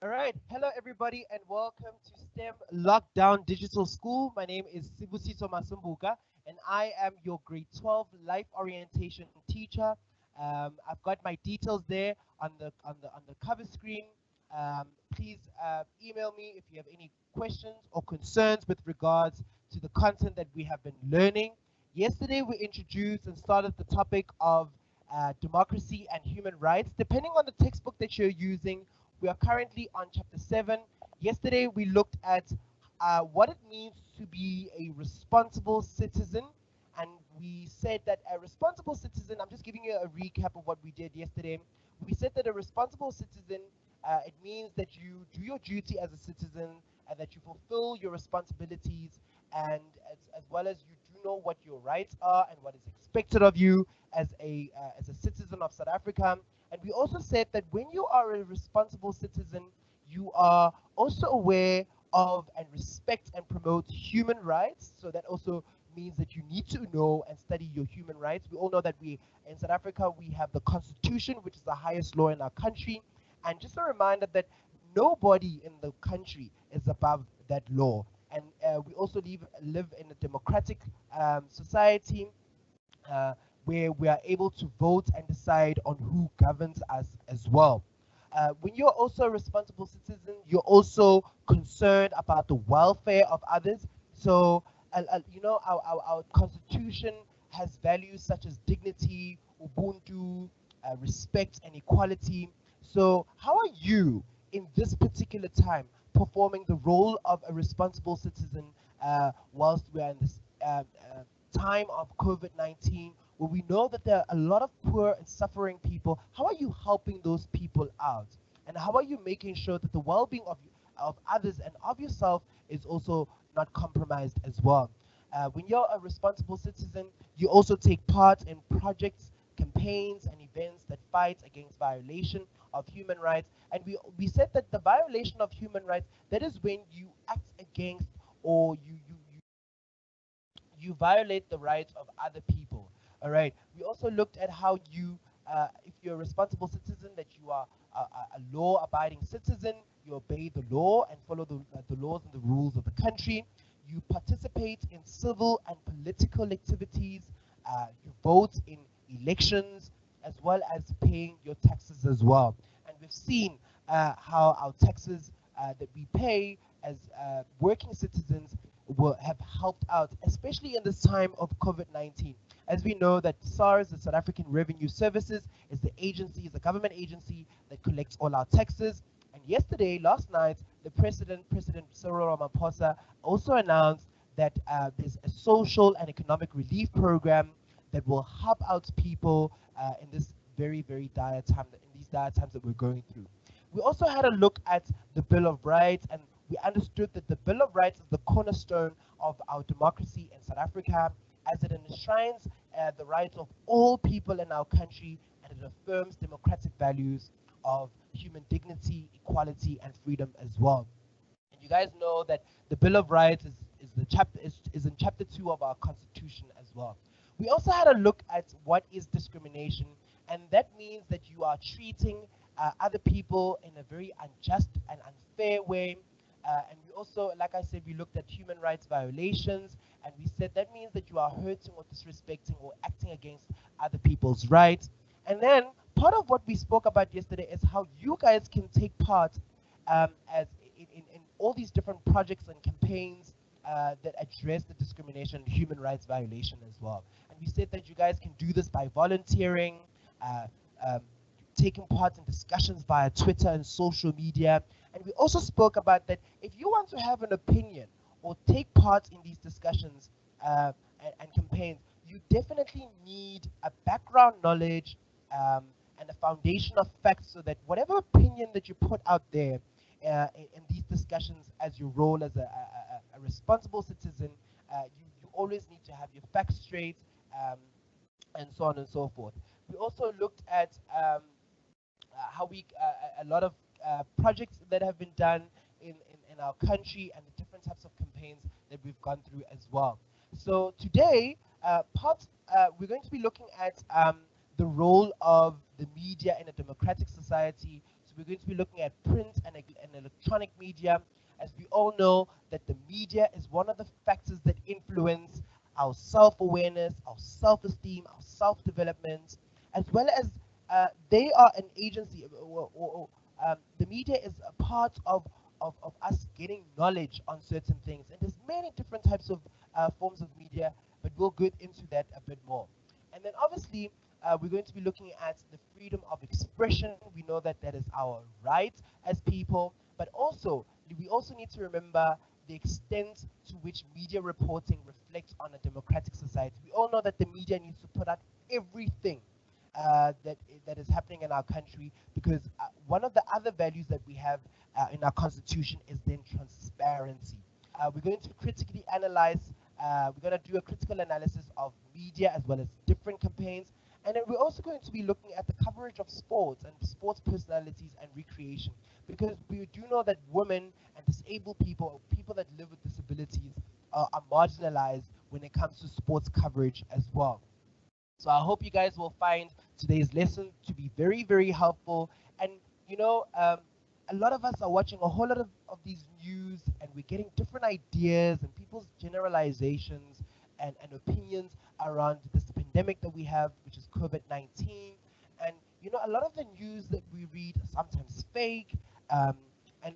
All right. Hello, everybody, and welcome to STEM Lockdown Digital School. My name is Sibusito Masumbuka, and I am your grade 12 life orientation teacher. I've got my details there on the cover screen. Please email me if you have any questions or concerns with regards to the content that we have been learning. Yesterday, we introduced and started the topic of democracy and human rights. Depending on the textbook that you're using, we are currently on chapter 7. Yesterday, we looked at what it means to be a responsible citizen. And we said that a responsible citizen, I'm just giving you a recap of what we did yesterday. We said that a responsible citizen, it means that you do your duty as a citizen and that you fulfill your responsibilities, and as well as you do know what your rights are and what is expected of you as a citizen of South Africa. And we also said that when you are a responsible citizen, you are also aware of and respect and promote human rights. So that also means that you need to know and study your human rights. We all know that we in South Africa we have the Constitution, which is the highest law in our country. And just a reminder that nobody in the country is above that law. And we also live in a democratic society uh, where we are able to vote and decide on who governs us as well. When you're also a responsible citizen, you're also concerned about the welfare of others. So, our constitution has values such as dignity, ubuntu, respect, and equality. So, how are you in this particular time performing the role of a responsible citizen whilst we are in this time of COVID 19, where we know that there are a lot of poor and suffering people? How are you helping those people out? And how are you making sure that the well being of others and of yourself is also not compromised as well? When you're a responsible citizen, you also take part in projects, campaigns, and events that fight against violation of human rights. And we said that the violation of human rights, that is when you act against or you violate the rights of other people. All right. We also looked at how if you're a responsible citizen, that you are a law-abiding citizen. You obey the law and follow the laws and the rules of the country. You participate in civil and political activities. You vote in elections, as well as paying your taxes as well. And we've seen how our taxes that we pay as working citizens will have helped out, especially in this time of COVID-19. As we know that SARS, the South African Revenue Services, is the government agency that collects all our taxes. And yesterday, last night, President Cyril Ramaphosa, also announced that there's a social and economic relief program that will help out people in this very, very dire time, in these dire times that we're going through. We also had a look at the Bill of Rights, and we understood that the Bill of Rights is the cornerstone of our democracy in South Africa, as it enshrines the rights of all people in our country, and it affirms democratic values of human dignity, equality, and freedom as well. And you guys know that the Bill of Rights is in chapter 2 of our Constitution as well. We also had a look at what is discrimination, and that means that you are treating other people in a very unjust and unfair way. And we also, like I said, we looked at human rights violations, and we said that means that you are hurting or disrespecting or acting against other people's rights. And then part of what we spoke about yesterday is how you guys can take part as in all these different projects and campaigns that address the discrimination and human rights violation as well. And we said that you guys can do this by volunteering, uh, um, taking part in discussions via Twitter and social media. And we also spoke about that if you want to have an opinion or take part in these discussions and campaigns, you definitely need a background knowledge and a foundation of facts, so that whatever opinion that you put out there in these discussions as your role as a responsible citizen, you always need to have your facts straight, and so on and so forth. We also looked at how a lot of projects that have been done in our country, and the different types of campaigns that we've gone through as well. So today, we're going to be looking at the role of the media in a democratic society. So we're going to be looking at print and electronic media, as we all know that the media is one of the factors that influence our self-awareness, our self-esteem, our self-development, as well as they are an agency, the media is a part of us getting knowledge on certain things. And there's many different types of forms of media, but we'll get into that a bit more. And then obviously, we're going to be looking at the freedom of expression. We know that that is our right as people, but also we also need to remember the extent to which media reporting reflects on a democratic society. We all know that the media needs to put out everything that is happening in our country, because one of the other values that we have in our constitution is then transparency. We're going to critically analyze, we're going to do a critical analysis of media as well as different campaigns. And then we're also going to be looking at the coverage of sports and sports personalities and recreation, because we do know that women and disabled people, people that live with disabilities, are marginalized when it comes to sports coverage as well. So I hope you guys will find today's lesson to be very, very helpful. And you know, a lot of us are watching a whole lot of these news, and we're getting different ideas and people's generalizations and opinions around this pandemic that we have, which is COVID-19. And you know, a lot of the news that we read are sometimes fake. Um, and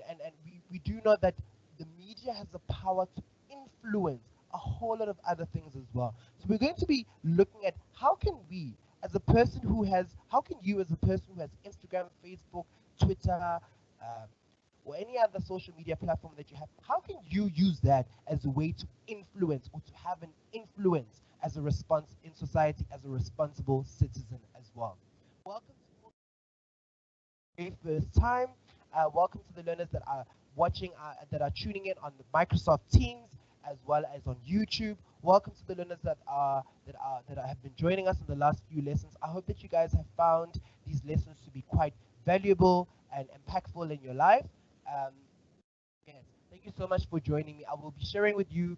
we do know that the media has the power to influence a whole lot of other things as well. So we're going to be looking at how can we, as a person who has, how can you, as a person who has Instagram, Facebook, Twitter, or any other social media platform that you have, how can you use that as a way to influence or to have an influence as a response in society, as a responsible citizen as well? Welcome to the very first time. Welcome to the learners that are watching, that are tuning in on the Microsoft Teams as well as on YouTube. Welcome to the learners that have been joining us in the last few lessons. I hope that you guys have found these lessons to be quite valuable and impactful in your life. Yes, thank you so much for joining me. I will be sharing with you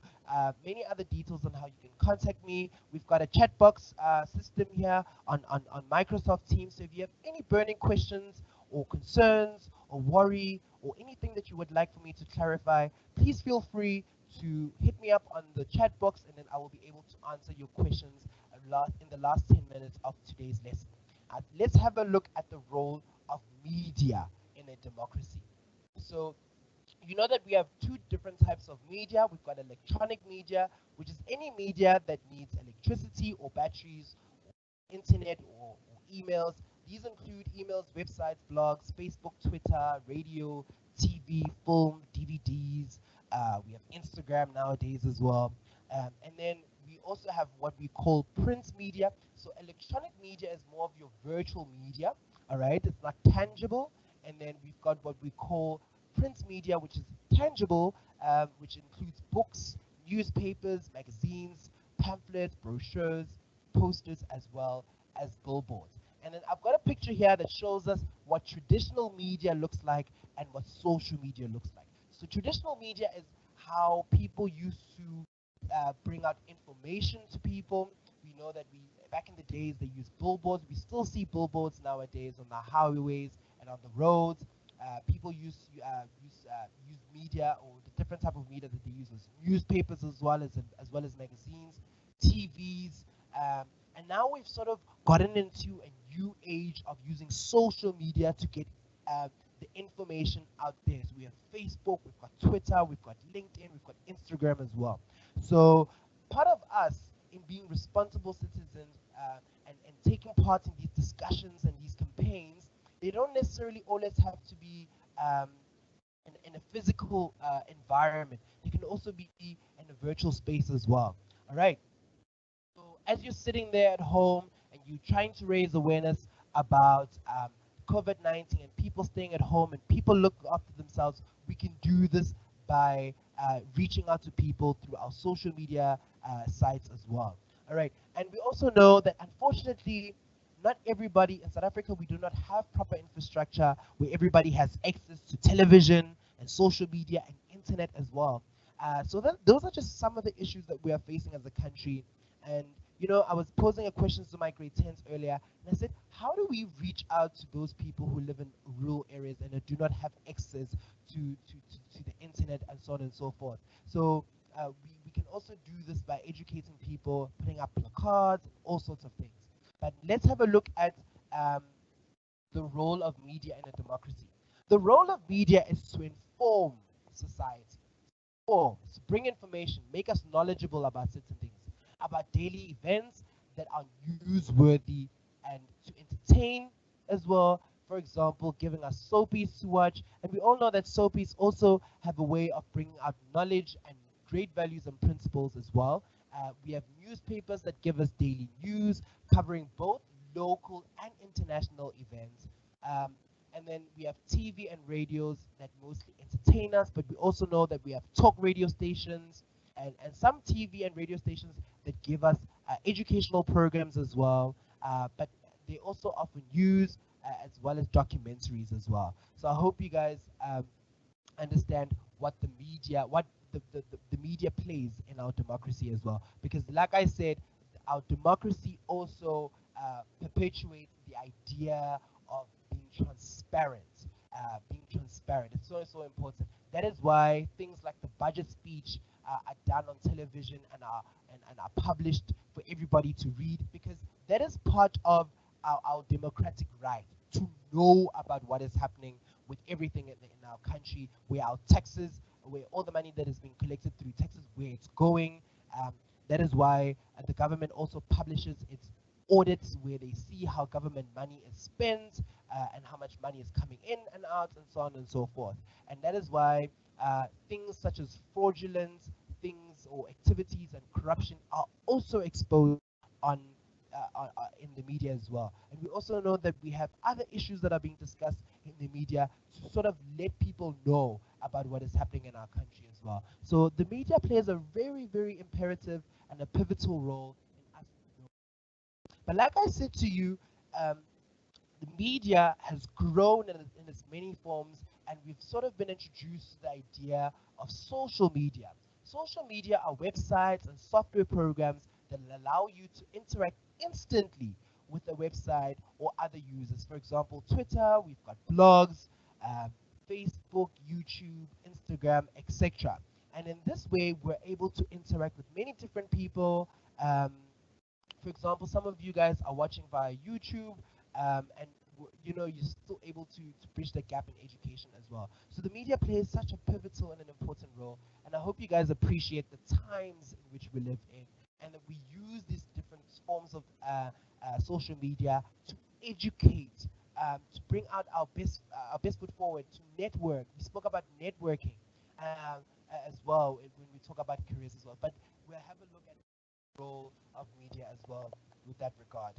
many other details on how you can contact me. We've got a chat box system here on Microsoft Teams. So if you have any burning questions or concerns or worry or anything that you would like for me to clarify, please feel free to hit me up on the chat box, and then I will be able to answer your questions in the last 10 minutes of today's lesson. Let's have a look at the role of media in a democracy. So you know that we have two different types of media. We've got electronic media, which is any media that needs electricity or batteries, or internet or emails. These include emails, websites, blogs, Facebook, Twitter, radio, TV, film, DVDs. We have Instagram nowadays as well. And then we also have what we call print media. So electronic media is more of your virtual media, all right? It's not tangible. And then we've got what we call print media, which is tangible, which includes books, newspapers, magazines, pamphlets, brochures, posters, as well as billboards. And then I've got a picture here that shows us what traditional media looks like and what social media looks like. So traditional media is how people used to bring out information to people. We know that back in the days they used billboards. We still see billboards nowadays on the highways and on the roads. People use media, or the different type of media that they use as newspapers as well as magazines, TVs, and now we've sort of gotten into a new age of using social media to get the information out there. So we have Facebook, we've got Twitter, we've got LinkedIn, we've got Instagram as well. So part of us in being responsible citizens and taking part in these discussions and these campaigns, they don't necessarily always have to be in a physical environment. They can also be in a virtual space as well. All right. So as you're sitting there at home and you're trying to raise awareness about COVID-19 and people staying at home and people look after themselves, we can do this by reaching out to people through our social media sites as well. All right. And we also know that unfortunately, not everybody in South Africa, we do not have proper infrastructure where everybody has access to television and social media and internet as well. So those are just some of the issues that we are facing as a country. And I was posing a question to my grade 10s earlier, and I said, how do we reach out to those people who live in rural areas and do not have access to the internet and so on and so forth? So we can also do this by educating people, putting up placards, all sorts of things. But let's have a look at um, the role of media in a democracy. The role of media is to inform society, to bring information, make us knowledgeable about certain things, about daily events that are newsworthy, and to entertain as well. For example, giving us soapies to watch, and we all know that soapies also have a way of bringing out knowledge and great values and principles as well. We have newspapers that give us daily news covering both local and international events. Um, and then we have TV and radios that mostly entertain us, but we also know that we have talk radio stations and some TV and radio stations that give us educational programs as well. But they also offer news as well as documentaries as well. So I hope you guys understand what the media plays in our democracy as well. Because like I said, our democracy also perpetuates the idea of being transparent. It's so important. That is why things like the budget speech are done on television and are published for everybody to read, because that is part of our democratic right to know about what is happening with everything in our country, where our taxes, where all the money that is being collected through taxes, where it's going. Um, that is why the government also publishes its audits, where they see how government money is spent and how much money is coming in and out and so on and so forth. And that is why things such as fraudulent things or activities and corruption are also exposed on in the media as well. And we also know that we have other issues that are being discussed in the media to sort of let people know about what is happening in our country as well. So the media plays a very, very imperative and a pivotal role in us. But like I said to you, um, the media has grown in its many forms, and we've sort of been introduced to the idea of social media. Social media are websites and software programs that allow you to interact instantly with a website or other users. For example, Twitter, we've got blogs, um, Facebook, YouTube, Instagram, etc. And in this way, we're able to interact with many different people. Um, for example, some of you guys are watching via YouTube, and you're still able to bridge the gap in education as well. So the media plays such a pivotal and an important role, and I hope you guys appreciate the times in which we live in, and that we use these different forms of social media to educate, to bring out our best foot forward, to network. We spoke about networking as well when we talk about careers as well, but we'll have a look at role of media as well with that regard.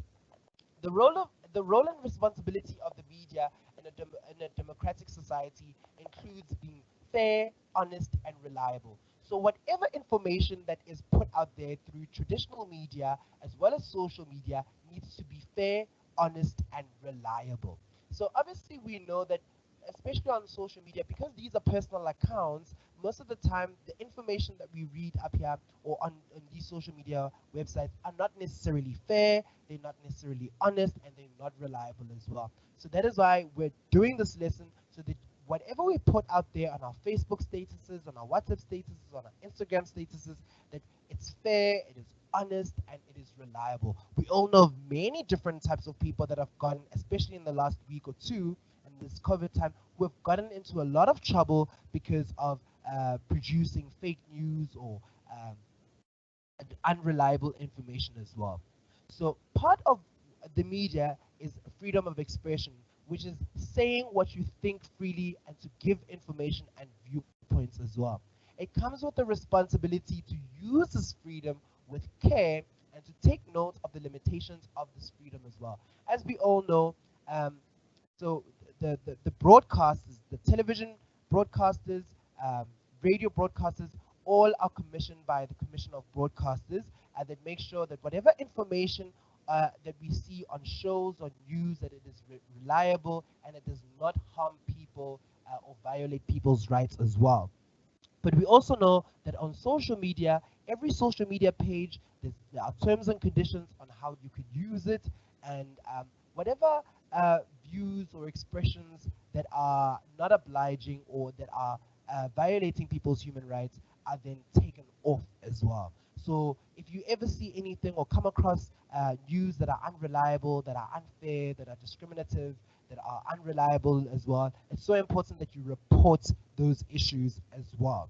The role and responsibility of the media in a democratic society includes being fair, honest, and reliable. So whatever information that is put out there through traditional media as well as social media needs to be fair, honest, and reliable. So obviously we know that, especially on social media, because these are personal accounts, most of the time the information that we read up here or on these social media websites are not necessarily fair, they're not necessarily honest, and they're not reliable as well. So that is why we're doing this lesson, so that whatever we put out there on our Facebook statuses, on our WhatsApp statuses, on our Instagram statuses, that it's fair, it is honest, and it is reliable. We all know of many different types of people that have gone, especially in the last week or two, in this COVID time, we've gotten into a lot of trouble because of producing fake news or unreliable information as well. So part of the media is freedom of expression, which is saying what you think freely and to give information and viewpoints as well. It comes with the responsibility to use this freedom with care and to take note of the limitations of this freedom as well. As we all know, um, so the broadcasters, the television broadcasters, um, radio broadcasters, all are commissioned by the Commission of Broadcasters, and that make sure that whatever information that we see on shows, on news, that it is reliable and it does not harm people or violate people's rights as well. But we also know that on social media, every social media page, there are terms and conditions on how you can use it, and whatever views or expressions that are not obliging or that are violating people's human rights are then taken off as well. So if you ever see anything or come across news that are unreliable, that are unfair, that are discriminative, that are unreliable as well, it's so important that you report those issues as well.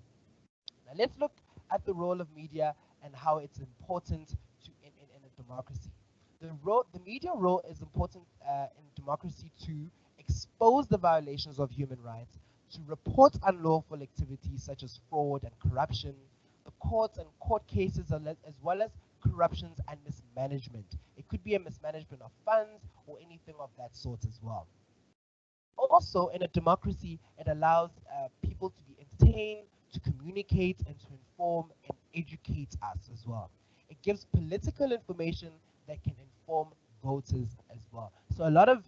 Now let's look at the role of media and how it's important in a democracy. The media role is important in democracy to expose the violations of human rights, to report unlawful activities such as fraud and corruption, the courts and court cases, as well as corruptions and mismanagement. It could be a mismanagement of funds or anything of that sort as well. Also, in a democracy, it allows people to be entertained, to communicate, and to inform and educate us as well. It gives political information that can inform voters as well. So a lot of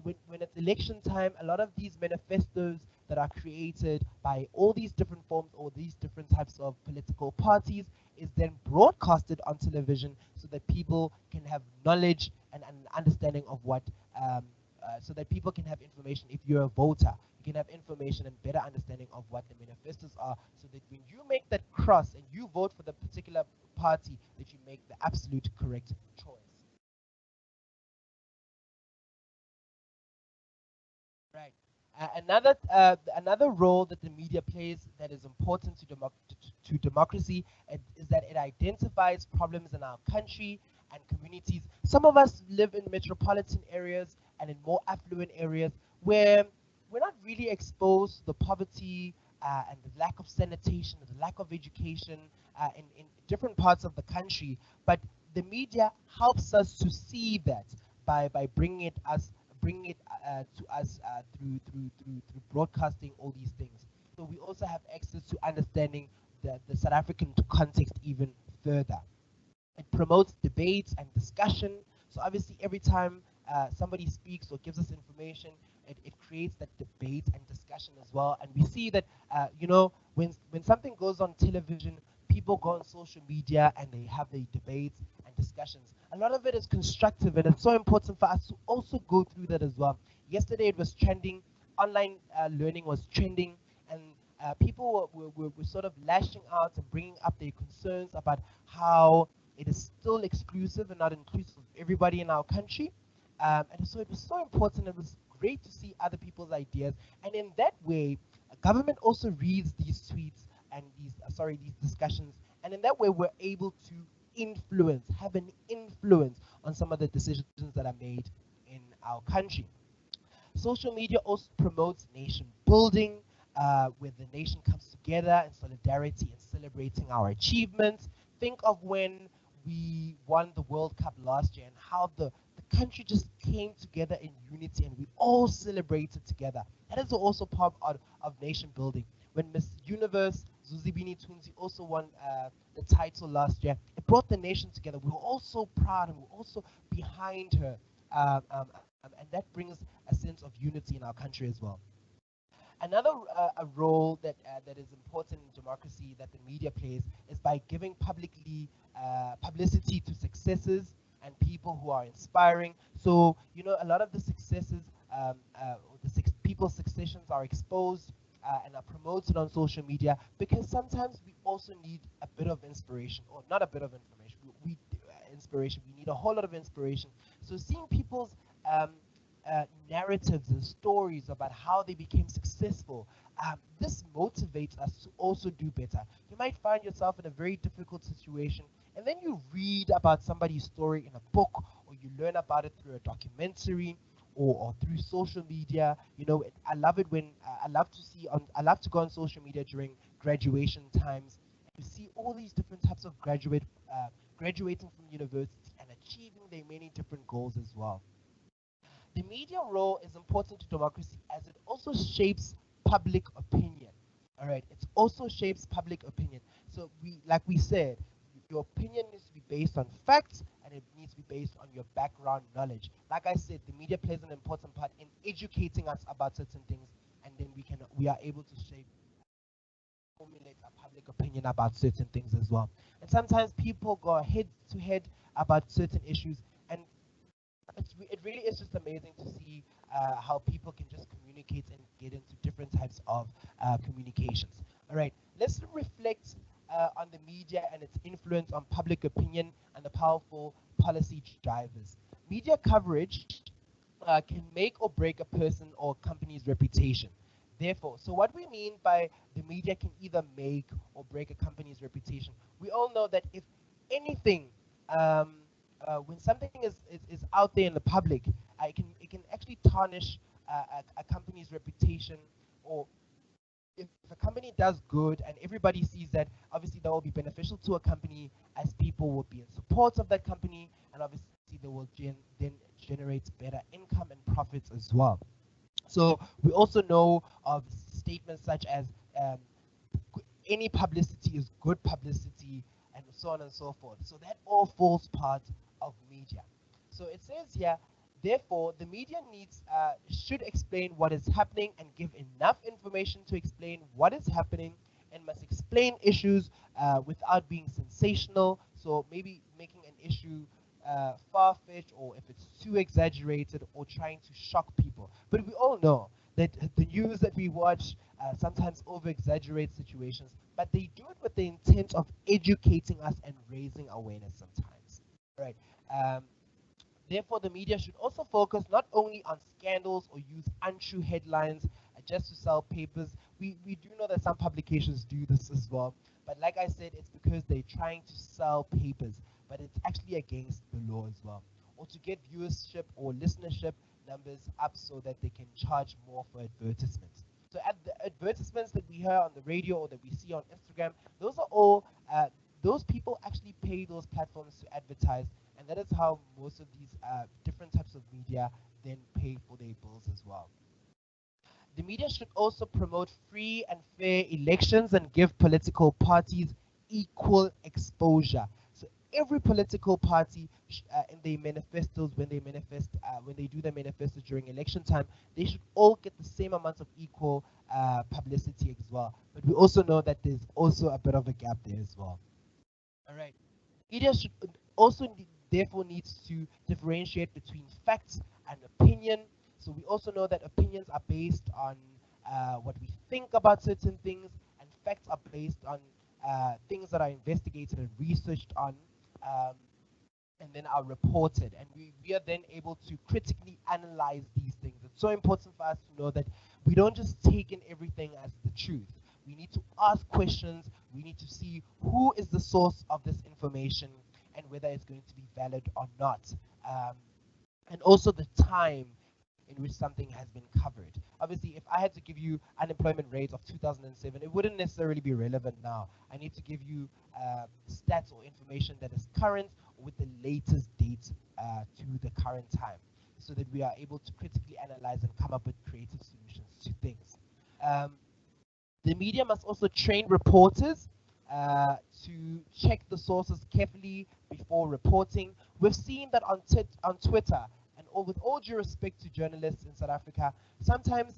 when it's election time, a lot of these manifestos that are created by all these different forms or these different types of political parties is then broadcasted on television so that people can have knowledge and an understanding of what so that people can have information. If you're a voter, you can have information and better understanding of what the manifestos are, so that when you make that cross and you vote for the particular party, that you make the absolute correct choice. Right. Another role that the media plays that is important to democracy is that it identifies problems in our country and communities. Some of us live in metropolitan areas and in more affluent areas where we're not really exposed to the poverty and the lack of sanitation, the lack of education in different parts of the country. But the media helps us to see that by bringing it to us through broadcasting all these things. So we also have access to understanding the South African context even further. It promotes debates and discussion. So obviously, every time somebody speaks or gives us information, it creates that debate and discussion as well. And we see that when something goes on television, people go on social media and they have their debates and discussions. A lot of it is constructive, and it's so important for us to also go through that as well. Yesterday it was trending, online learning was trending, and people were sort of lashing out and bringing up their concerns about how it is still exclusive and not inclusive of everybody in our country. And so it was so important. It was great to see other people's ideas. And in that way, government also reads these tweets and these discussions. And in that way, we're able to have an influence on some of the decisions that are made in our country. Social media also promotes nation building, where the nation comes together in solidarity and celebrating our achievements. Think of when we won the World Cup last year and how the country just came together in unity and we all celebrated together. That is also part of nation building. When Miss Universe Zuzibini Tunzi also won the title last year, it brought the nation together. We were all so proud and we were also behind her. And that brings a sense of unity in our country as well. Another a role that is important in democracy that the media plays is by giving publicity to successes and people who are inspiring. So a lot of the successes, people's successions are exposed and are promoted on social media, because sometimes we also need a bit of inspiration, or not a bit of information. Inspiration. We need a whole lot of inspiration. So seeing people's narratives and stories about how they became successful, this motivates us to also do better. You might find yourself in a very difficult situation, and then you read about somebody's story in a book, or you learn about it through a documentary, or through social media. I love it when I love to go on social media during graduation times. You see all these different types of graduating from university and achieving their many different goals as well. The media role is important to democracy as it also shapes public opinion. All right, it also shapes public opinion. So like we said, your opinion needs to be based on facts and it needs to be based on your background knowledge. Like I said, the media plays an important part in educating us about certain things, and then we are able to shape formulate a public opinion about certain things as well. And sometimes people go head to head about certain issues, and it really is just amazing to see how people can just communicate and get into different types of communications. All right, let's reflect on the media and its influence on public opinion and the powerful policy drivers. Media coverage can make or break a person or company's reputation. Therefore, so what we mean by the media can either make or break a company's reputation, we all know that if anything, um, when something is out there in the public, it can actually tarnish a company's reputation, or if a company does good and everybody sees that, obviously that will be beneficial to a company, as people will be in support of that company, and obviously they will then generate better income and profits as well. So we also know of statements such as um, any publicity is good publicity, and so on and so forth. So that all falls part of media. So it says here, therefore, the media should explain what is happening and give enough information to explain what is happening, and must explain issues without being sensational. So maybe making an issue far-fetched, or if it's too exaggerated, or trying to shock people. But we all know that the news that we watch sometimes over-exaggerate situations, but they do it with the intent of educating us and raising awareness sometimes. Right. Um, Therefore, the media should also focus not only on scandals or use untrue headlines just to sell papers. We do know that some publications do this as well. But like I said, it's because they're trying to sell papers, but it's actually against the law as well. Or to get viewership or listenership numbers up so that they can charge more for advertisements. So at the advertisements that we hear on the radio or that we see on Instagram, those are all, those people actually pay those platforms to advertise, and that is how most of these different types of media then pay for their bills as well. The media should also promote free and fair elections and give political parties equal exposure. So every political party in their manifestos, when they do their manifestos during election time, they should all get the same amount of equal publicity as well. But we also know that there's also a bit of a gap there as well. All right. Media should also therefore needs to differentiate between facts and opinion. So we also know that opinions are based on what we think about certain things, and facts are based on things that are investigated and researched on, um, and then are reported. And we are then able to critically analyze these things. It's so important for us to know that we don't just take in everything as the truth. We need to ask questions. We need to see who is the source of this information and whether it's going to be valid or not. Um, and also the time in which something has been covered. Obviously, if I had to give you unemployment rate of 2007, it wouldn't necessarily be relevant now. I need to give you stats or information that is current with the latest date to the current time, so that we are able to critically analyze and come up with creative solutions to things. Um, the media must also train reporters to check the sources carefully before reporting. We've seen that on Twitter, and with all due respect to journalists in South Africa, sometimes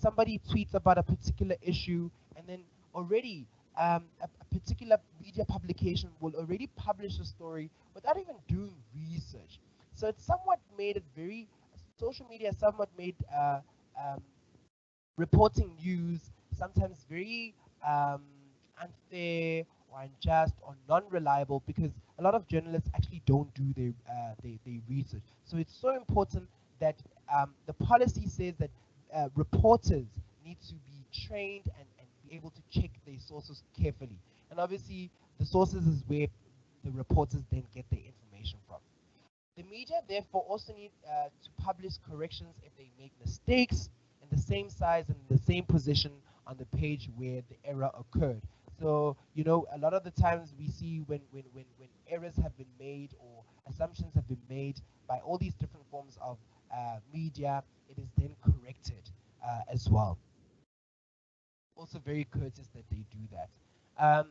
somebody tweets about a particular issue, and then already a particular media publication will already publish a story without even doing research. So it's somewhat made it very, social media somewhat made um, reporting news sometimes very um, unfair or unjust or non-reliable, because a lot of journalists actually don't do their research. So it's so important that the policy says that reporters need to be trained and be able to check their sources carefully. And obviously, the sources is where the reporters then get their information from. The media therefore also need to publish corrections if they make mistakes in the same size and in the same position on the page where the error occurred. So, you know, a lot of the times we see when errors have been made or assumptions have been made by all these different forms of media, it is then corrected as well. Also very courteous that they do that.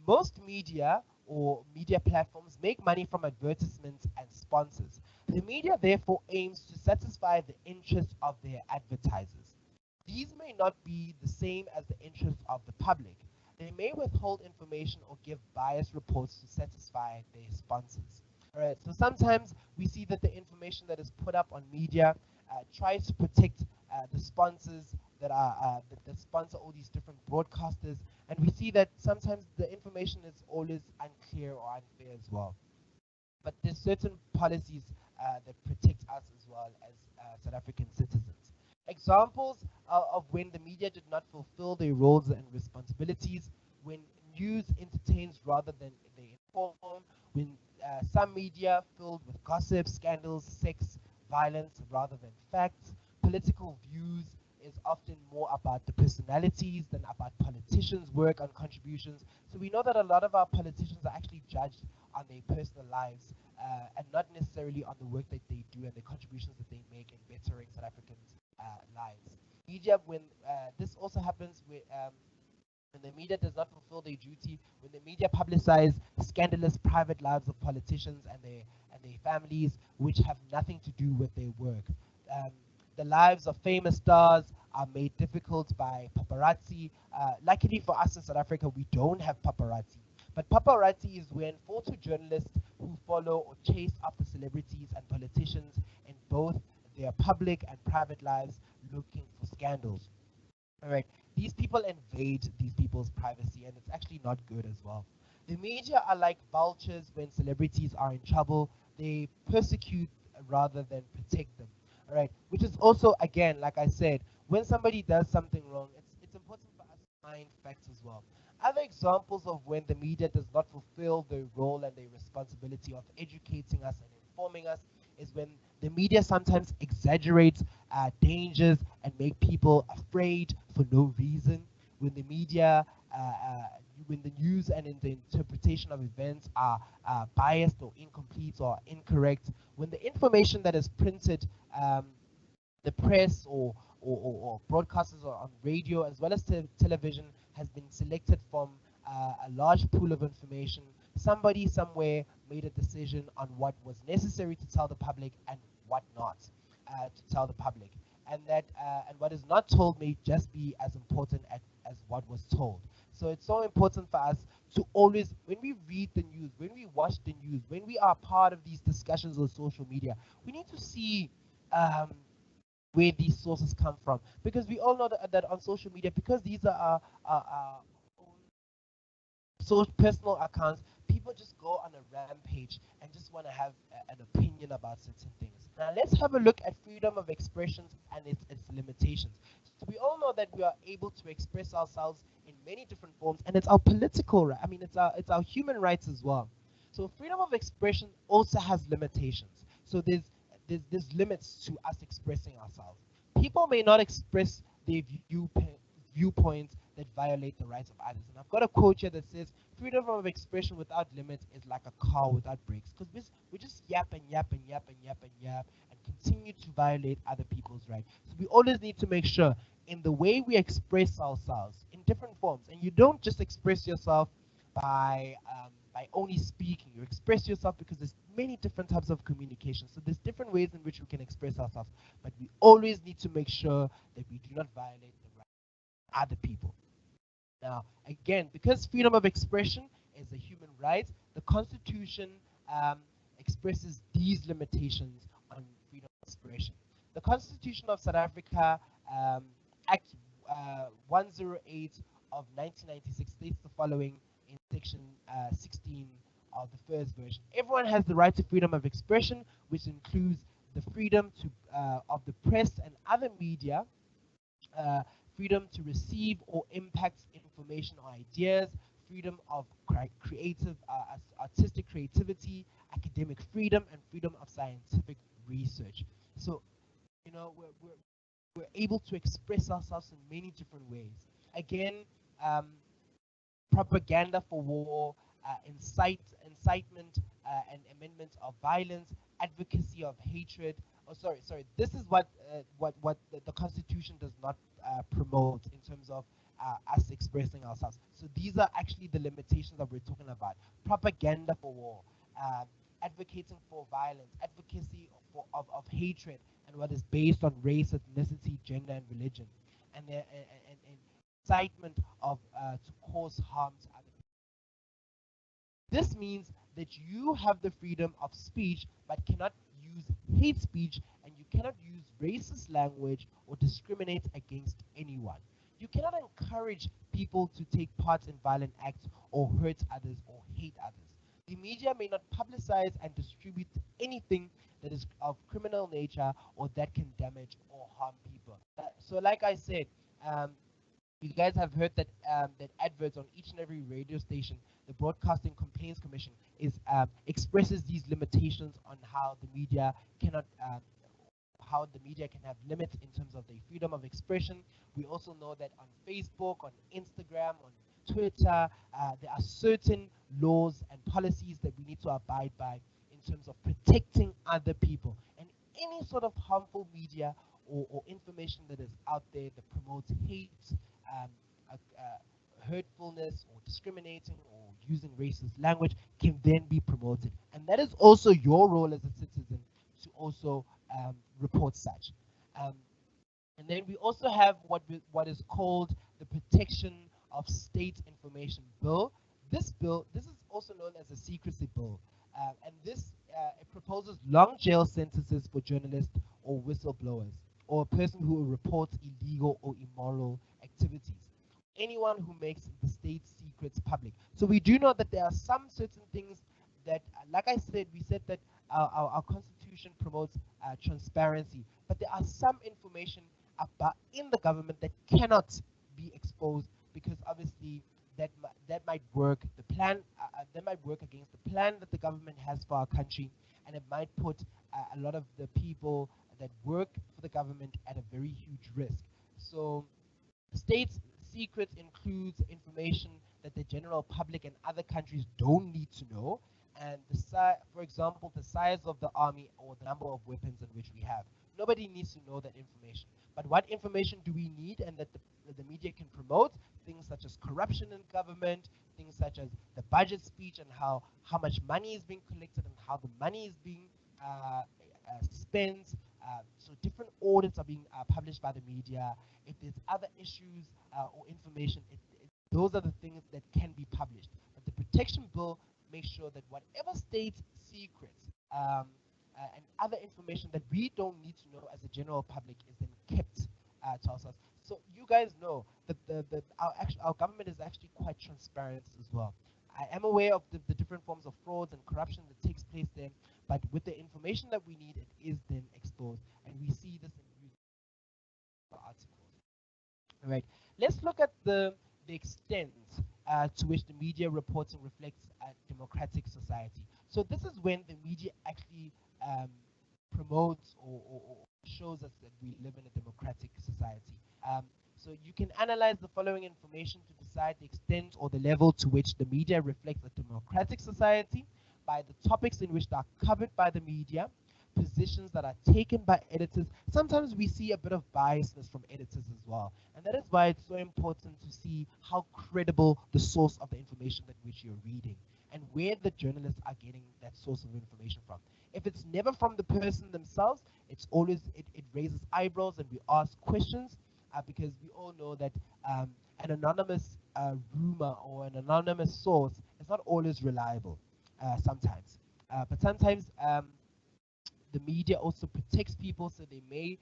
Most media or media platforms make money from advertisements and sponsors. The media therefore aims to satisfy the interests of their advertisers. These may not be the same as the interests of the public. they may withhold information or give biased reports to satisfy their sponsors. All right, so sometimes we see that the information that is put up on media tries to protect the sponsors that sponsor all these different broadcasters, and we see that sometimes the information is always unclear or unfair as well. But there's certain policies that protect us as well as South African citizens. Examples of when the media did not fulfill their roles and responsibilities, when news entertains rather than they inform, when some media filled with gossip, scandals, sex, violence rather than facts, political views is often more about the personalities than about politicians' work and contributions. So we know that a lot of our politicians are actually judged on their personal lives and not necessarily on the work that they do and the contributions that they make in bettering South Africans' lives. Media, when this also happens when the media does not fulfill their duty, when the media publicize scandalous private lives of politicians and their families, which have nothing to do with their work. Um, the lives of famous stars are made difficult by paparazzi. Luckily for us in South Africa, we don't have paparazzi. But paparazzi is when photojournalists who follow or chase after celebrities and politicians in both their public and private lives looking for scandals. All right, these people invade these people's privacy, and it's actually not good as well. The media are like vultures when celebrities are in trouble. They persecute rather than protect them. All right, which is also, again, like I said, when somebody does something wrong, it's important for us to find facts as well. Other examples of when the media does not fulfill their role and their responsibility of educating us and informing us is when the media sometimes exaggerates dangers and make people afraid for no reason. When the media, when the news and in the interpretation of events are biased or incomplete or incorrect, when the information that is printed, the press or broadcasters or on radio as well as television has been selected from a large pool of information. Somebody somewhere made a decision on what was necessary to tell the public and what not to tell the public, and what is not told may just be as important as what was told. So it's so important for us to always, when we read the news, when we watch the news, when we are part of these discussions on social media, we need to see um, where these sources come from, because we all know that on social media, because these are our own personal accounts, people just go on a rampage and just want to have an opinion about certain things. Now let's have a look at freedom of expression and its limitations. So we all know that we are able to express ourselves in many different forms, and it's our political right. I mean, it's our human rights as well. So freedom of expression also has limitations. So there's limits to us expressing ourselves. People may not express their viewpoints that violate the rights of others. And I've got a quote here that says, freedom of expression without limits is like a car without brakes. Because we just yap and yap and yap and yap and yap and continue to violate other people's rights. So we always need to make sure in the way we express ourselves in different forms. And you don't just express yourself by only speaking. You express yourself because there's many different types of communication. So there's different ways in which we can express ourselves. But we always need to make sure that we do not violate the rights of other people. Now, again, because freedom of expression is a human right, the Constitution um, expresses these limitations on freedom of expression. The Constitution of South Africa, Act 108 of 1996, states the following in Section 16 of the first version. Everyone has the right to freedom of expression, which includes the freedom of the press and other media, uh, freedom to receive or impact information or ideas, freedom of creative, artistic creativity, academic freedom, and freedom of scientific research. So, we're able to express ourselves in many different ways. Again, um, propaganda for war, incitement and amendment of violence, advocacy of hatred. Oh, sorry. This is what the Constitution does not promote in terms of us expressing ourselves. So these are actually the limitations that we're talking about: propaganda for war, advocating for violence, advocacy of hatred, and what is based on race, ethnicity, gender, and religion. And incitement of to cause harm to other people. This means that you have the freedom of speech but cannot use hate speech, and you cannot use racist language or discriminate against anyone. You cannot encourage people to take part in violent acts or hurt others or hate others. The media may not publicize and distribute anything that is of criminal nature or that can damage or harm people. So, like I said, um, you guys have heard that that adverts on each and every radio station, the Broadcasting Complaints Commission is expresses these limitations on how the media cannot. How the media can have limits in terms of their freedom of expression. We also know that on Facebook, on Instagram, on Twitter, there are certain laws and policies that we need to abide by in terms of protecting other people. And any sort of harmful media or information that is out there that promotes hate, um, hurtfulness, or discriminating, or using racist language can then be promoted. And that is also your role as a citizen to also report such. Um, and then we also have what is called the Protection of State Information Bill. This is also known as a secrecy bill, and this it proposes long jail sentences for journalists or whistleblowers, or a person who reports illegal or immoral activities. Anyone who makes the state secrets public. So we do know that there are some certain things that, like I said, we said that our constitution promotes transparency, but there are some information about in the government that cannot be exposed because obviously that might work the plan that might work against the plan that the government has for our country, and it might put a lot of the people that work for the government at a very huge risk. So state secrets includes information that the general public and other countries don't need to know, and for example, the size of the army or the number of weapons in which we have. Nobody needs to know that information. But what information do we need, and that the media can promote? Things such as corruption in government, things such as the budget speech and how much money is being collected and how the money is being spent. So different audits are being published by the media. If there's other issues or information, those are the things that can be published. But the protection bill makes sure that whatever state secrets and other information that we don't need to know as a general public is then kept to ourselves. So you guys know that our government is actually quite transparent as well. I am aware of the different forms of frauds and corruption that takes place there, but with the information that we need, it is then exposed, and we see this in articles. All right, let's look at the extent to which the media reporting reflects a democratic society. So this is when the media actually promotes or shows us that we live in a democratic society. So you can analyze the following information to decide the extent or the level to which the media reflects a democratic society by the topics in which they are covered by the media, positions that are taken by editors. Sometimes we see a bit of biasness from editors as well. And that is why it's so important to see how credible the source of the information that which you're reading and where the journalists are getting that source of information from. If it's never from the person themselves, it raises eyebrows and we ask questions because we all know that an anonymous rumor or an anonymous source is not always reliable sometimes. But sometimes the media also protects people, so they may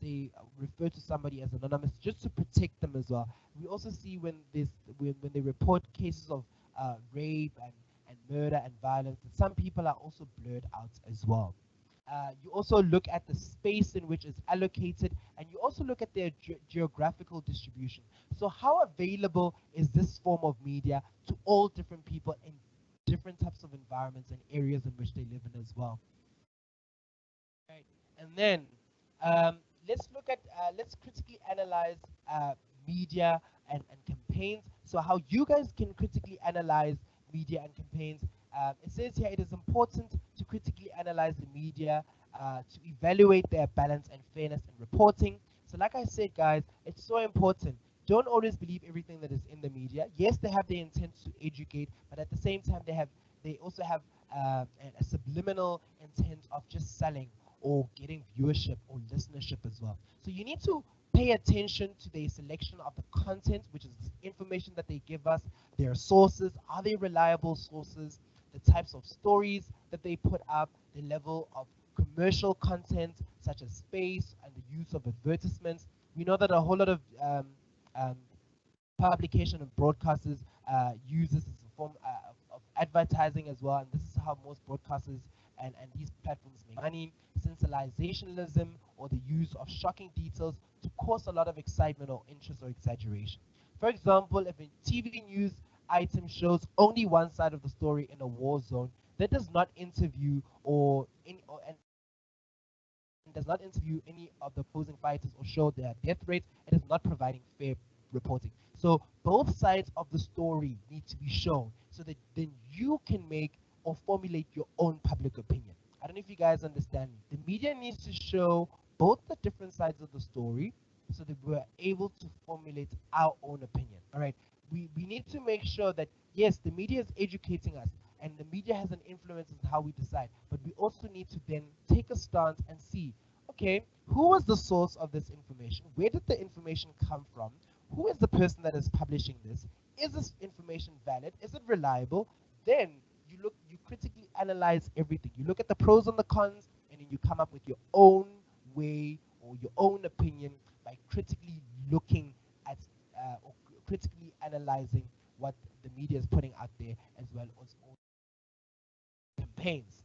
say refer to somebody as anonymous just to protect them as well. We also see when they report cases of rape and murder and violence, that some people are also blurred out as well. You also look at the space in which it's allocated, and you also look at their geographical distribution. So how available is this form of media to all different people in different types of environments and areas in which they live in as well? Right. And then let's critically analyze media and campaigns. So how you guys can critically analyze media and campaigns. It says here it is important to critically analyze the media to evaluate their balance and fairness in reporting. So like I said, guys, it's so important. Don't always believe everything that is in the media. Yes, they have the intent to educate, but at the same time, they also have a subliminal intent of just selling or getting viewership or listenership as well. So you need to pay attention to the selection of the content, which is information that they give us, their sources, are they reliable sources, the types of stories that they put up, the level of commercial content such as space and the use of advertisements. We know that a whole lot of um, publication and broadcasters use this as a form of advertising as well, and this is how most broadcasters and these platforms make money. Sensationalism, or the use of shocking details to cause a lot of excitement or interest or exaggeration. For example, if a TV news item shows only one side of the story in a war zone, that does not interview and does not interview any of the opposing fighters or show their death rate, it is not providing fair reporting. So both sides of the story need to be shown so that then you can make or formulate your own public opinion. I don't know if you guys understand me. The media needs to show both the different sides of the story so that we're able to formulate our own opinion. All right. We need to make sure that, yes, the media is educating us and the media has an influence on how we decide, but we also need to then take a stance and see, okay, who was the source of this information? Where did the information come from? Who is the person that is publishing this? Is this information valid? Is it reliable? Then you critically analyze everything. You look at the pros and the cons, and then you come up with your own way or your own opinion by critically looking at or critically analyzing what the media is putting out there, as well as all campaigns.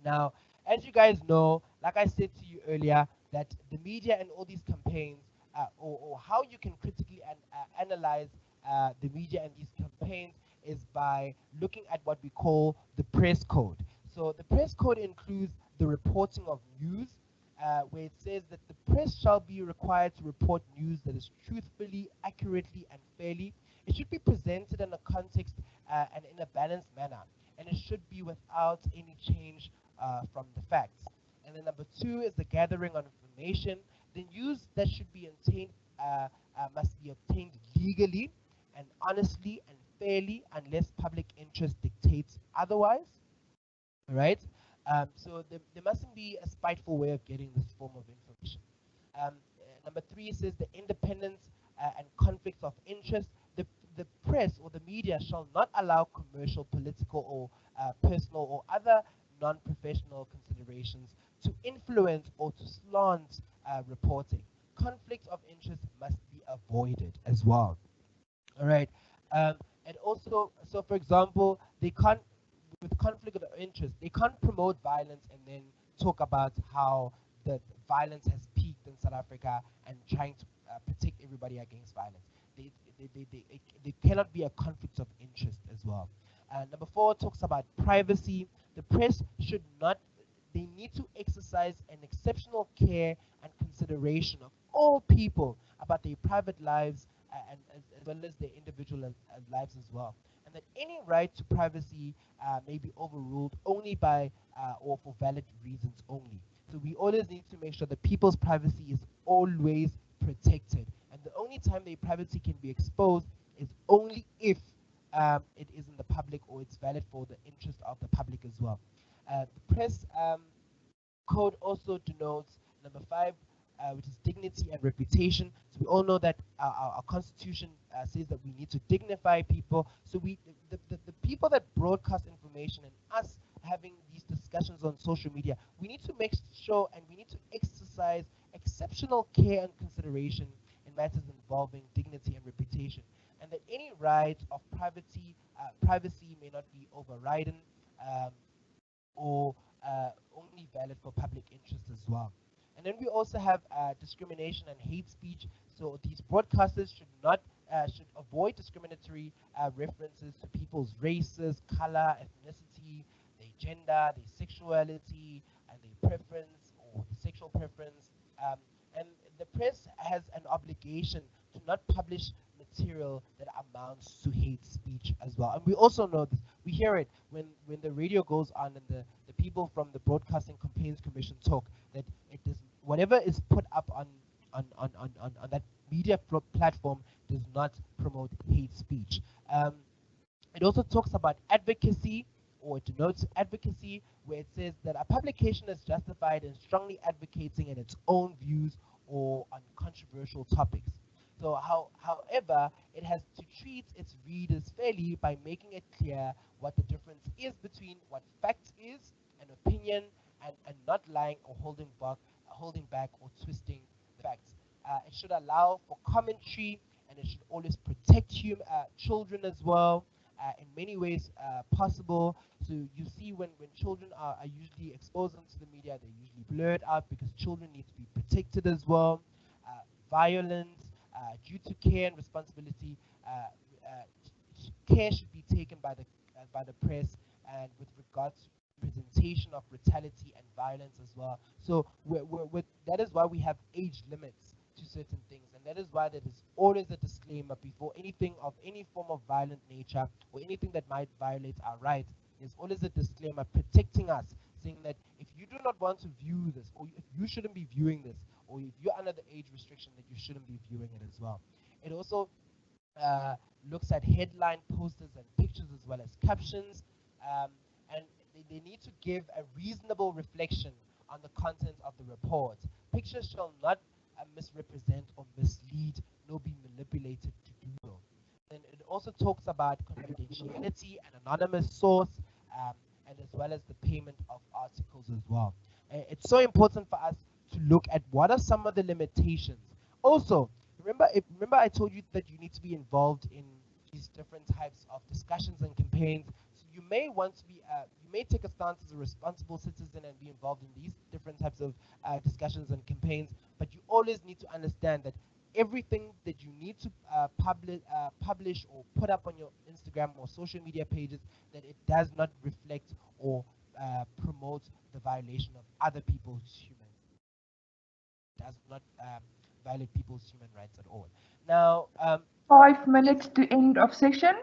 Now, as you guys know, like I said to you earlier, that the media and all these campaigns, or how you can critically analyze the media and these campaigns, is by looking at what we call the press code. So the press code includes the reporting of news, where it says that the press shall be required to report news that is truthfully, accurately, and fairly. It should be presented in a context and in a balanced manner, and it should be without any change from the facts. And then number two is the gathering of information. The news that should be obtained must be obtained legally and honestly and fairly, unless public interest dictates otherwise. All right. So there mustn't be a spiteful way of getting this form of information. Number three says the independence and conflicts of interest. The press or the media shall not allow commercial, political, or personal or other non-professional considerations to influence or to slant reporting. Conflicts of interest must be avoided as well. All right. And also, so for example, they can't, with conflict of interest, they can't promote violence and then talk about how the violence has peaked in South Africa and trying to protect everybody against violence. There cannot be a conflict of interest as well. Number four talks about privacy. The press should not, they need to exercise an exceptional care and consideration of all people about their private lives and as well as their individual lives as well. And that any right to privacy may be overruled only by or for valid reasons only. So we always need to make sure that people's privacy is always protected. And the only time their privacy can be exposed is only if it is in the public or it's valid for the interest of the public as well. The press code also denotes number five, which is dignity and reputation. So we all know that our constitution says that we need to dignify people. So the people that broadcast information and us having these discussions on social media, we need to make sure and we need to exercise exceptional care and consideration in matters involving dignity and reputation, and that any right of privacy may not be overridden or only valid for public interest as well. And then we also have discrimination and hate speech. So these broadcasters should avoid discriminatory references to people's races, color, ethnicity, their gender, their sexuality, and their preference or sexual preference. And the press has an obligation to not publish material that amounts to hate speech as well. And we also know this. We hear it when the radio goes on and the people from the Broadcasting Complaints Commission talk, that it does, whatever is put up on that media platform does not promote hate speech. It also talks about advocacy, or it denotes advocacy, where it says that a publication is justified in strongly advocating in its own views or on controversial topics. So, however, it has to treat its readers fairly by making it clear what the difference is between what fact is, an opinion, and not lying or holding back or twisting the facts. It should allow for commentary, and it should always protect children as well, in many ways possible. So you see when children are usually exposed onto the media, they're usually blurred out because children need to be protected as well. Violence, due to care and responsibility, care should be taken by the press, and with regards to presentation of brutality and violence as well. So that is why we have age limits to certain things, and that is why there is always a disclaimer before anything of any form of violent nature or anything that might violate our rights. There's always a disclaimer protecting us, saying that if you do not want to view this, or if you shouldn't be viewing this, or if you're under the age restriction, that you shouldn't be viewing it as well. It also uh, looks at headline posters and pictures as well as captions, um, and they need to give a reasonable reflection on the content of the report. Pictures shall not misrepresent or mislead, nor be manipulated to do so. And it also talks about confidentiality and anonymous source, um, and as well as the payment of articles as well. It's so important for us to look at what are some of the limitations. Also, remember I told you that you need to be involved in these different types of discussions and campaigns. So you may want to be, you may take a stance as a responsible citizen and be involved in these different types of discussions and campaigns. But you always need to understand that everything that you need to publish or put up on your Instagram or social media pages, that it does not reflect or promote the violation of other people's human, does not violate people's human rights at all. Now, 5 minutes to end of session.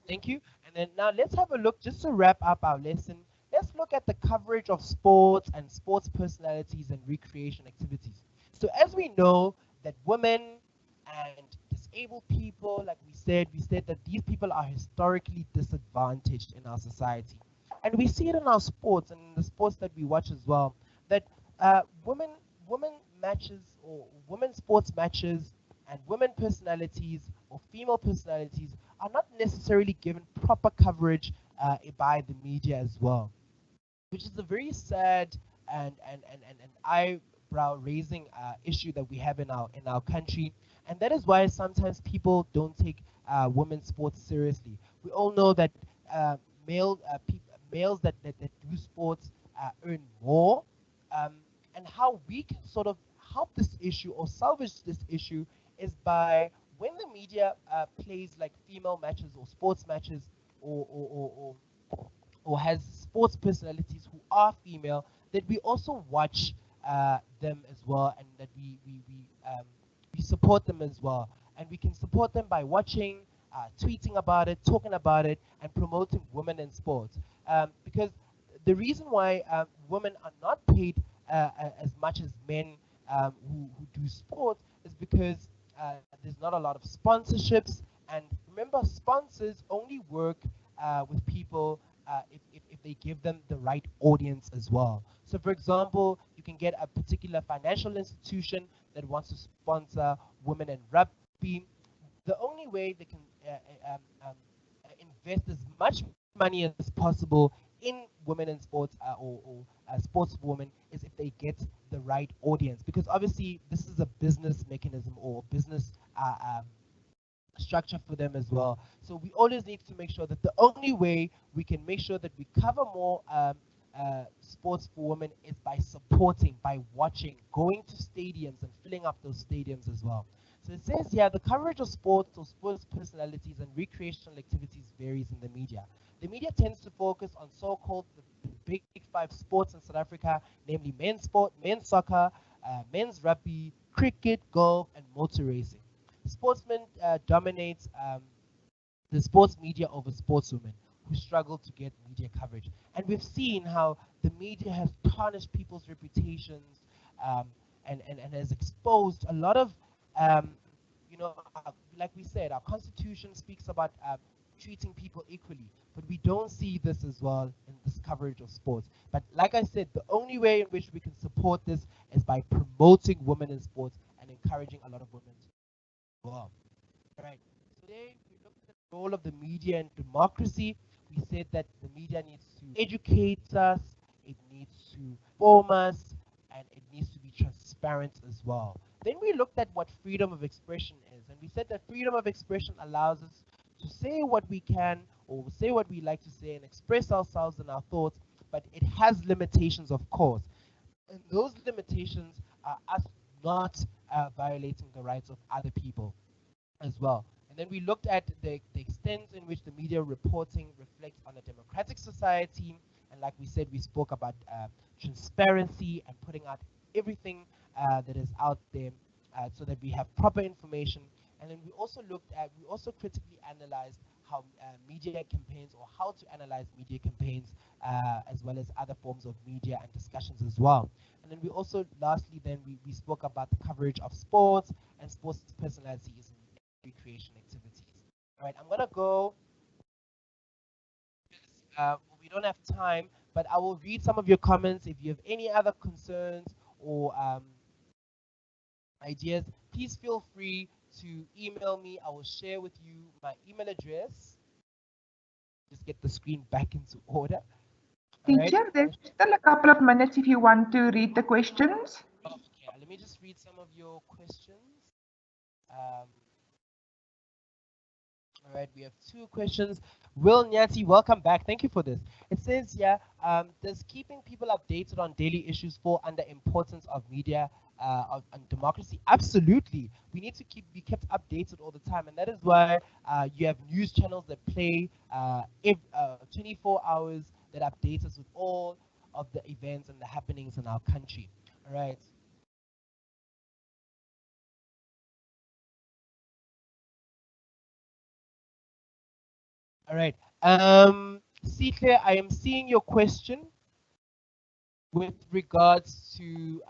thank you. And then now let's have a look, just to wrap up our lesson. Let's look at the coverage of sports and sports personalities and recreation activities. So as we know that women and disabled people, like we said that these people are historically disadvantaged in our society. And we see it in our sports and in the sports that we watch as well, that women matches or women sports matches and women personalities or female personalities are not necessarily given proper coverage by the media as well, which is a very sad and eyebrow raising issue that we have in our country, and that is why sometimes people don't take women's sports seriously. We all know that uh, males that do sports earn more, um, and how we can sort of help this issue or salvage this issue is by when the media plays like female matches or sports matches or has sports personalities who are female, that we also watch them as well, and that we support them as well. And we can support them by watching, tweeting about it, talking about it, and promoting women in sports. Because the reason why women are not paid as much as men who do sport is because there's not a lot of sponsorships. And remember, sponsors only work with people if they give them the right audience as well. So, for example, you can get a particular financial institution that wants to sponsor women in rugby. The only way they can invest as much money as possible in women in sports or sports women is if they get the right audience. Because obviously, this is a business mechanism or business structure for them as well. So we always need to make sure that the only way we can make sure that we cover more sports for women is by supporting, by watching, going to stadiums and filling up those stadiums as well. So it says here the coverage of sports or sports personalities and recreational activities varies in the media. The media tends to focus on so-called the big five sports in South Africa, namely men's sport, men's soccer, men's rugby, cricket, golf, and motor racing. Sportsmen dominate the sports media over sportswomen who struggle to get media coverage. And we've seen how the media has tarnished people's reputations, and has exposed a lot of, like we said, our constitution speaks about treating people equally, but we don't see this as well in this coverage of sports. But like I said, the only way in which we can support support this is by promoting women in sports and encouraging a lot of women to well. All right. Today we looked at the role of the media in democracy. We said that the media needs to educate us, it needs to inform us, and it needs to be transparent as well. Then we looked at what freedom of expression is, and we said that freedom of expression allows us to say what we can or say what we like to say and express ourselves and our thoughts, but it has limitations, of course. And those limitations are us not violating the rights of other people as well. And then we looked at the extent in which the media reporting reflects on a democratic society. And like we said, we spoke about transparency and putting out everything that is out there so that we have proper information. And then we also critically analyzed how media campaigns or how to analyze media campaigns as well as other forms of media and discussions as well. And then we also, lastly, we spoke about the coverage of sports and sports personalities recreation activities. All right, I'm gonna go. We don't have time, but I will read some of your comments. If you have any other concerns or ideas, please feel free to email me. I will share with you my email address. Just get the screen back into order. All right. Teacher, there's still a couple of minutes if you want to read the questions. Okay, let me just read some of your questions. Um, All right, we have two questions. Will Nyati, welcome back. Thank you for this. It says here, does keeping people updated on daily issues fall under importance of media on democracy? Absolutely. We need to be kept updated all the time, and that is why you have news channels that play 24 hours that update us with all of the events and the happenings in our country. All right. All right. Sihle, I am seeing your question with regards to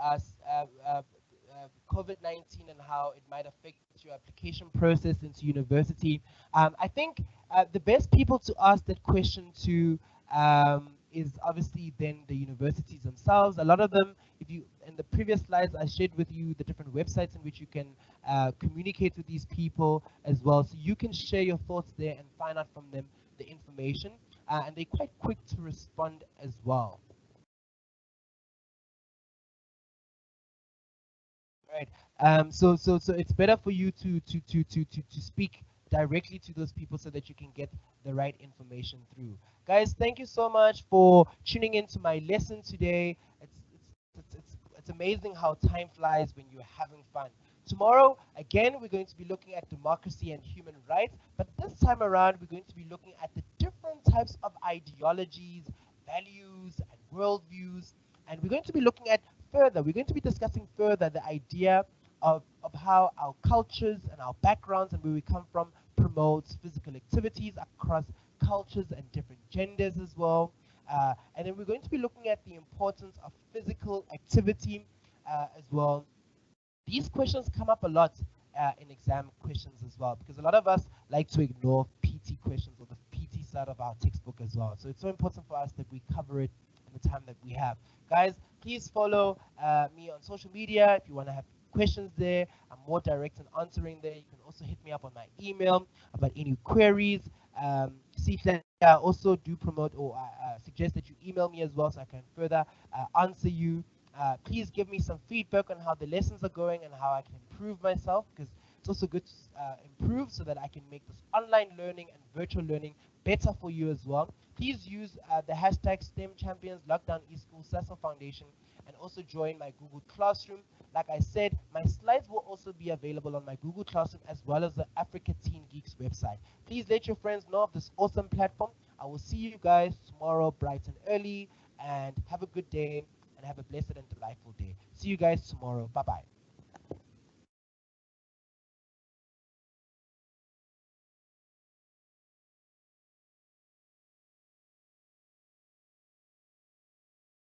COVID-19 and how it might affect your application process into university. I think the best people to ask that question to is obviously then the universities themselves. A lot of them, if you in the previous slides, I shared with you the different websites in which you can communicate with these people as well. So you can share your thoughts there and find out from them the information. And they're quite quick to respond as well. Right. So it's better for you to speak directly to those people so that you can get the right information through. Guys, thank you so much for tuning into my lesson today. It's amazing how time flies when you're having fun. Tomorrow, again, we're going to be looking at democracy and human rights, but this time around, we're going to be looking at the different types of ideologies, values, and worldviews, and we're going to be looking at further, we're going to be discussing further the idea of how our cultures and our backgrounds and where we come from promotes physical activities across cultures and different genders as well. And then we're going to be looking at the importance of physical activity as well. These questions come up a lot in exam questions as well, because a lot of us like to ignore PT questions or the PT side of our textbook as well. So it's so important for us that we cover it in the time that we have. Guys, please follow me on social media if you want to have questions there. I'm more direct in answering there. You can also hit me up on my email about any queries. See, I also do promote or suggest that you email me as well so I can further answer you. Please give me some feedback on how the lessons are going and how I can improve myself, because it's also good to improve so that I can make this online learning and virtual learning better for you as well. Please use the hashtag STEM Champions Lockdown eSchool Cecil Foundation and also join my Google Classroom. Like I said, my slides will also be available on my Google Classroom as well as the Africa Teen Geeks website. Please let your friends know of this awesome platform. I will see you guys tomorrow bright and early, and have a good day and have a blessed and delightful day. See you guys tomorrow. Bye-bye.